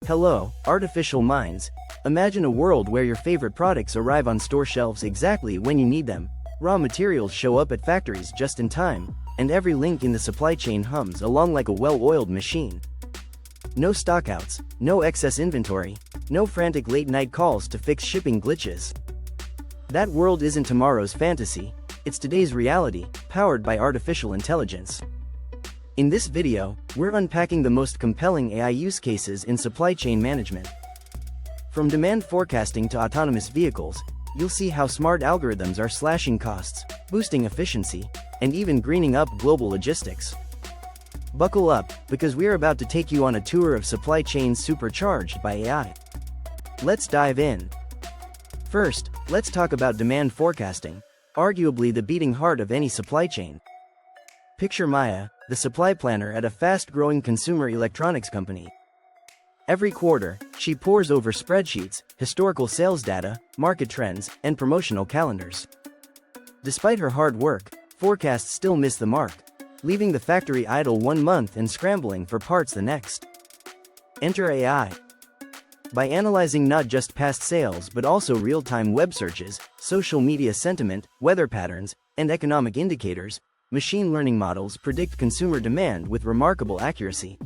Hello, artificial minds. Imagine a world where your favorite products arrive on store shelves exactly when you need them. Raw materials show up at factories just in time, and every link in the supply chain hums along like a well-oiled machine. No stockouts, no excess inventory, no frantic late-night calls to fix shipping glitches. That world isn't tomorrow's fantasy, it's today's reality, powered by artificial intelligence. In this video, we're unpacking the most compelling AI use cases in supply chain management. From demand forecasting to autonomous vehicles, you'll see how smart algorithms are slashing costs, boosting efficiency, and even greening up global logistics. Buckle up, because we're about to take you on a tour of supply chains supercharged by AI. Let's dive in. First, let's talk about demand forecasting, arguably the beating heart of any supply chain. Picture Maya, the supply planner at a fast-growing consumer electronics company. Every quarter, she pores over spreadsheets, historical sales data, market trends, and promotional calendars. Despite her hard work, forecasts still miss the mark, leaving the factory idle 1 month and scrambling for parts the next. Enter AI. By analyzing not just past sales but also real-time web searches, social media sentiment, weather patterns, and economic indicators, machine learning models predict consumer demand with remarkable accuracy.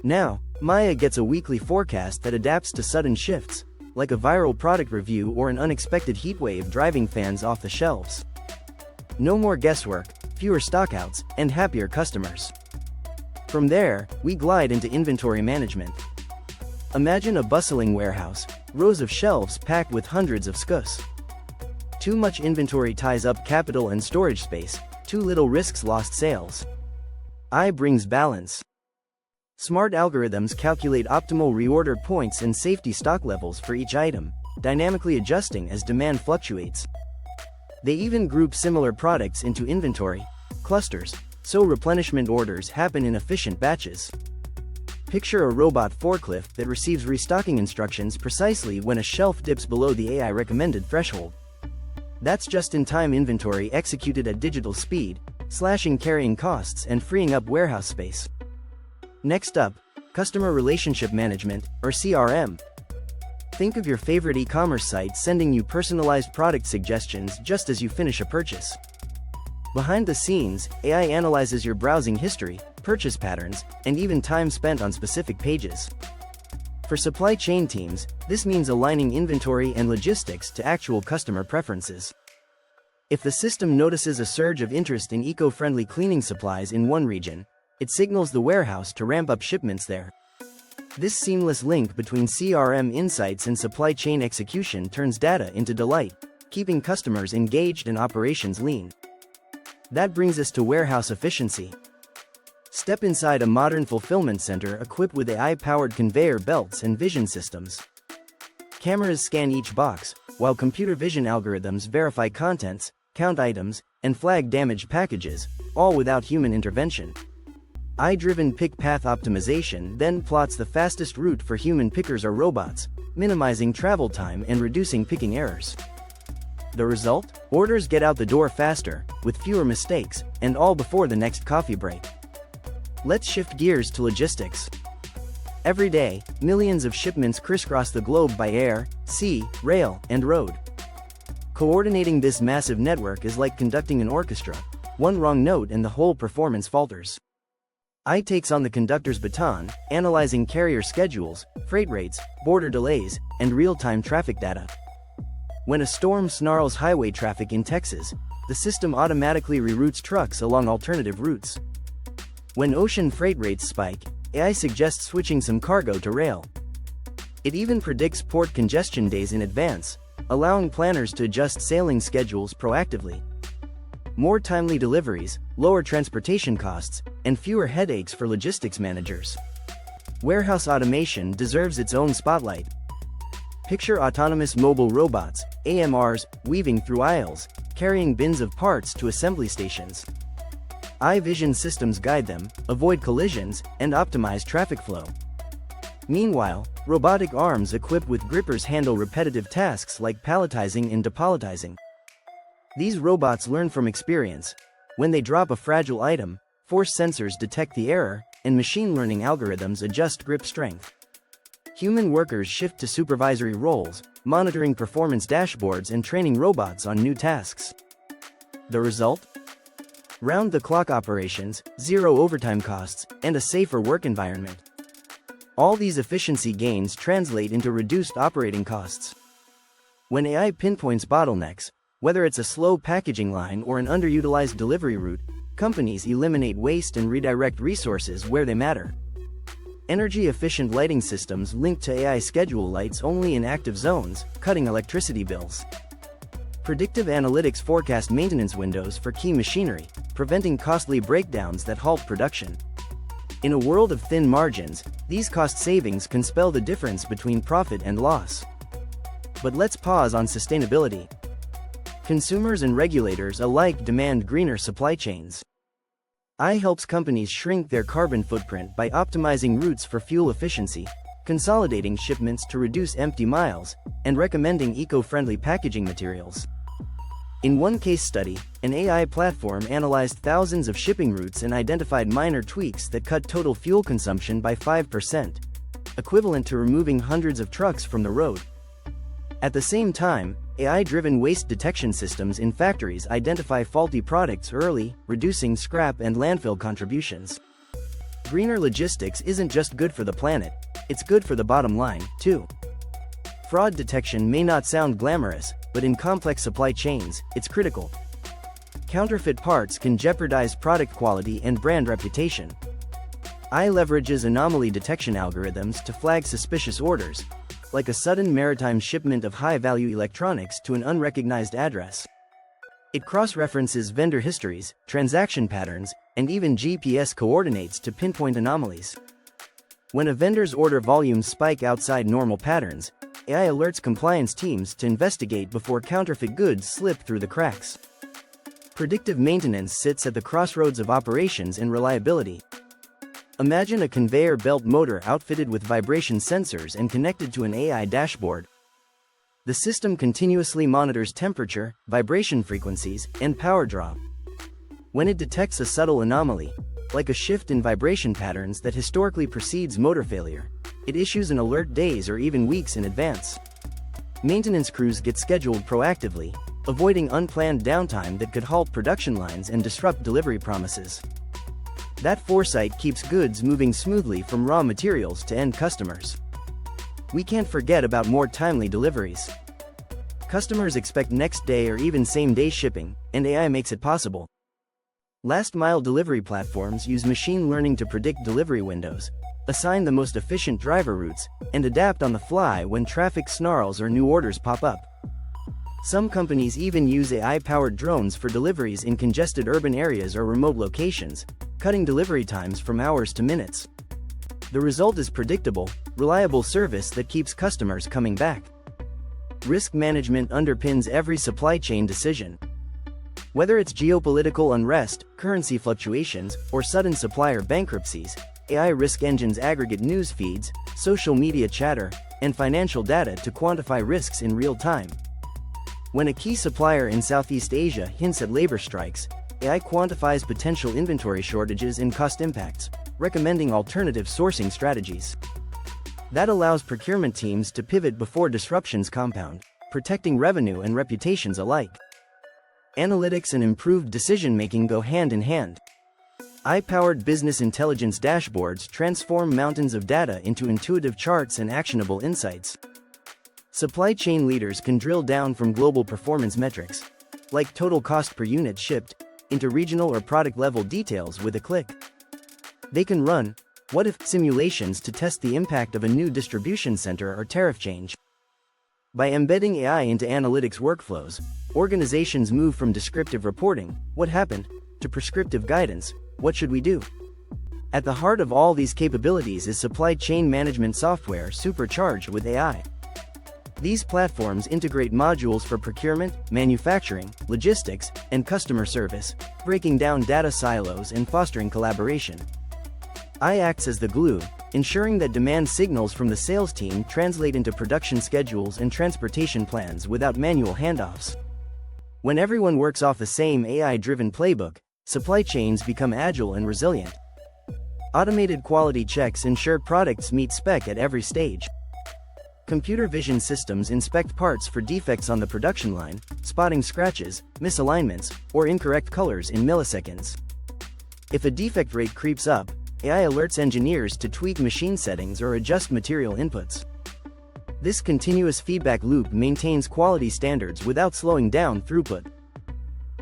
Now, Maya gets a weekly forecast that adapts to sudden shifts, like a viral product review or an unexpected heatwave driving fans off the shelves. No more guesswork, fewer stockouts, and happier customers. From there, we glide into inventory management. Imagine a bustling warehouse, rows of shelves packed with hundreds of SKUs. Too much inventory ties up capital and storage space, too little risks lost sales. AI brings balance. Smart algorithms calculate optimal reorder points and safety stock levels for each item, dynamically adjusting as demand fluctuates. They even group similar products into inventory clusters, so replenishment orders happen in efficient batches. Picture a robot forklift that receives restocking instructions precisely when a shelf dips below the AI recommended threshold. That's just-in-time inventory executed at digital speed, slashing carrying costs and freeing up warehouse space. Next up, Customer Relationship Management, or CRM. Think of your favorite e-commerce site sending you personalized product suggestions just as you finish a purchase. Behind the scenes, AI analyzes your browsing history, purchase patterns, and even time spent on specific pages. For supply chain teams, this means aligning inventory and logistics to actual customer preferences. If the system notices a surge of interest in eco-friendly cleaning supplies in one region, it signals the warehouse to ramp up shipments there. This seamless link between CRM insights and supply chain execution turns data into delight, keeping customers engaged and operations lean. That brings us to warehouse efficiency. Step inside a modern fulfillment center equipped with AI-powered conveyor belts and vision systems. Cameras scan each box, while computer vision algorithms verify contents, count items, and flag damaged packages, all without human intervention. AI-driven pick path optimization then plots the fastest route for human pickers or robots, minimizing travel time and reducing picking errors. The result? Orders get out the door faster, with fewer mistakes, and all before the next coffee break. Let's shift gears to logistics. Every day, millions of shipments crisscross the globe by air, sea, rail, and road. Coordinating this massive network is like conducting an orchestra. One wrong note and the whole performance falters. AI takes on the conductor's baton, analyzing carrier schedules, freight rates, border delays, and real-time traffic data. When a storm snarls highway traffic in Texas, the system automatically reroutes trucks along alternative routes. When ocean freight rates spike, AI suggests switching some cargo to rail. It even predicts port congestion days in advance, allowing planners to adjust sailing schedules proactively. More timely deliveries, lower transportation costs, and fewer headaches for logistics managers. Warehouse automation deserves its own spotlight. Picture autonomous mobile robots, AMRs, weaving through aisles, carrying bins of parts to assembly stations. AI vision systems guide them, avoid collisions, and optimize traffic flow. Meanwhile, robotic arms equipped with grippers handle repetitive tasks like palletizing and depalletizing. These robots learn from experience. When they drop a fragile item, force sensors detect the error, and machine learning algorithms adjust grip strength. Human workers shift to supervisory roles, monitoring performance dashboards and training robots on new tasks. The result? Round-the-clock operations, zero overtime costs, and a safer work environment. All these efficiency gains translate into reduced operating costs. When AI pinpoints bottlenecks, whether it's a slow packaging line or an underutilized delivery route, companies eliminate waste and redirect resources where they matter. Energy-efficient lighting systems link to AI schedule lights only in active zones, cutting electricity bills. Predictive analytics forecast maintenance windows for key machinery, preventing costly breakdowns that halt production. In a world of thin margins, these cost savings can spell the difference between profit and loss. But let's pause on sustainability. Consumers and regulators alike demand greener supply chains. AI helps companies shrink their carbon footprint by optimizing routes for fuel efficiency, consolidating shipments to reduce empty miles, and recommending eco-friendly packaging materials. In one case study, an AI platform analyzed thousands of shipping routes and identified minor tweaks that cut total fuel consumption by 5%, equivalent to removing hundreds of trucks from the road. At the same time, AI-driven waste detection systems in factories identify faulty products early, reducing scrap and landfill contributions. Greener logistics isn't just good for the planet, it's good for the bottom line, too. Fraud detection may not sound glamorous, but in complex supply chains, it's critical. Counterfeit parts can jeopardize product quality and brand reputation. AI leverages anomaly detection algorithms to flag suspicious orders, like a sudden maritime shipment of high-value electronics to an unrecognized address. It cross-references vendor histories, transaction patterns, and even GPS coordinates to pinpoint anomalies. When a vendor's order volumes spike outside normal patterns, AI alerts compliance teams to investigate before counterfeit goods slip through the cracks. Predictive maintenance sits at the crossroads of operations and reliability. Imagine a conveyor belt motor outfitted with vibration sensors and connected to an AI dashboard. The system continuously monitors temperature, vibration frequencies, and power draw. When it detects a subtle anomaly, like a shift in vibration patterns that historically precedes motor failure, it issues an alert days or even weeks in advance. Maintenance crews get scheduled proactively, avoiding unplanned downtime that could halt production lines and disrupt delivery promises. That foresight keeps goods moving smoothly from raw materials to end customers. We can't forget about more timely deliveries. Customers expect next-day or even same-day shipping, and AI makes it possible. Last-mile delivery platforms use machine learning to predict delivery windows, assign the most efficient driver routes, and adapt on the fly when traffic snarls or new orders pop up. Some companies even use AI-powered drones for deliveries in congested urban areas or remote locations, cutting delivery times from hours to minutes. The result is predictable, reliable service that keeps customers coming back. Risk management underpins every supply chain decision. Whether it's geopolitical unrest, currency fluctuations, or sudden supplier bankruptcies, AI risk engines aggregate news feeds, social media chatter, and financial data to quantify risks in real time. When a key supplier in Southeast Asia hints at labor strikes, AI quantifies potential inventory shortages and cost impacts, recommending alternative sourcing strategies. That allows procurement teams to pivot before disruptions compound, protecting revenue and reputations alike. Analytics and improved decision-making go hand in hand. AI-powered business intelligence dashboards transform mountains of data into intuitive charts and actionable insights. Supply chain leaders can drill down from global performance metrics, like total cost per unit shipped, into regional or product-level details with a click. They can run what-if simulations to test the impact of a new distribution center or tariff change. By embedding AI into analytics workflows, organizations move from descriptive reporting, what happened, to prescriptive guidance, what should we do? At the heart of all these capabilities is supply chain management software supercharged with AI. These platforms integrate modules for procurement, manufacturing, logistics, and customer service, breaking down data silos and fostering collaboration. AI acts as the glue, ensuring that demand signals from the sales team translate into production schedules and transportation plans without manual handoffs. When everyone works off the same AI-driven playbook, supply chains become agile and resilient. Automated quality checks ensure products meet spec at every stage, Computer vision systems inspect parts for defects on the production line, spotting scratches, misalignments, or incorrect colors in milliseconds. If a defect rate creeps up, AI alerts engineers to tweak machine settings or adjust material inputs. This continuous feedback loop maintains quality standards without slowing down throughput.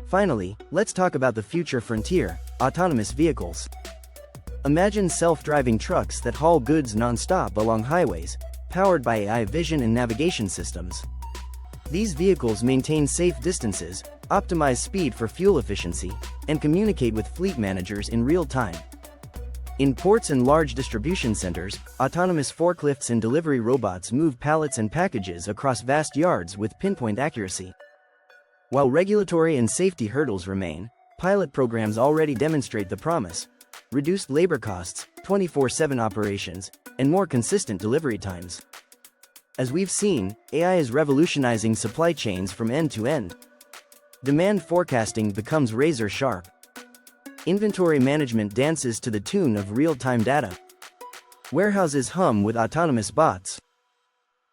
Finally, let's talk about the future frontier: autonomous vehicles. Imagine self-driving trucks that haul goods non-stop along highways, powered by AI vision and navigation systems. These vehicles maintain safe distances, optimize speed for fuel efficiency, and communicate with fleet managers in real time. In ports and large distribution centers, autonomous forklifts and delivery robots move pallets and packages across vast yards with pinpoint accuracy. While regulatory and safety hurdles remain, pilot programs already demonstrate the promise: reduced labor costs, 24/7 operations, and more consistent delivery times. As we've seen, AI is revolutionizing supply chains from end to end. Demand forecasting becomes razor sharp. Inventory management dances to the tune of real-time data. Warehouses hum with autonomous bots.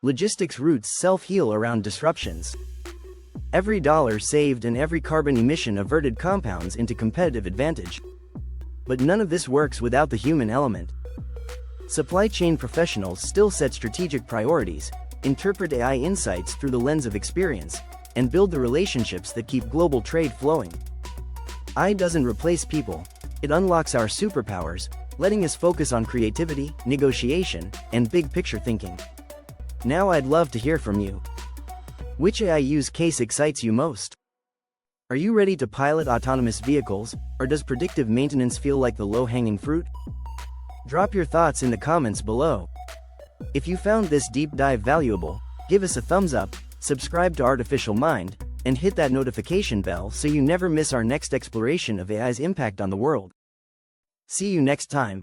Logistics routes self-heal around disruptions. Every dollar saved and every carbon emission averted compounds into competitive advantage. But none of this works without the human element. Supply chain professionals still set strategic priorities, interpret AI insights through the lens of experience, and build the relationships that keep global trade flowing. AI doesn't replace people, it unlocks our superpowers, letting us focus on creativity, negotiation, and big-picture thinking. Now I'd love to hear from you. Which AI use case excites you most? Are you ready to pilot autonomous vehicles, or does predictive maintenance feel like the low-hanging fruit? Drop your thoughts in the comments below. If you found this deep dive valuable, give us a thumbs up, subscribe to Artificial Mind, and hit that notification bell so you never miss our next exploration of AI's impact on the world. See you next time.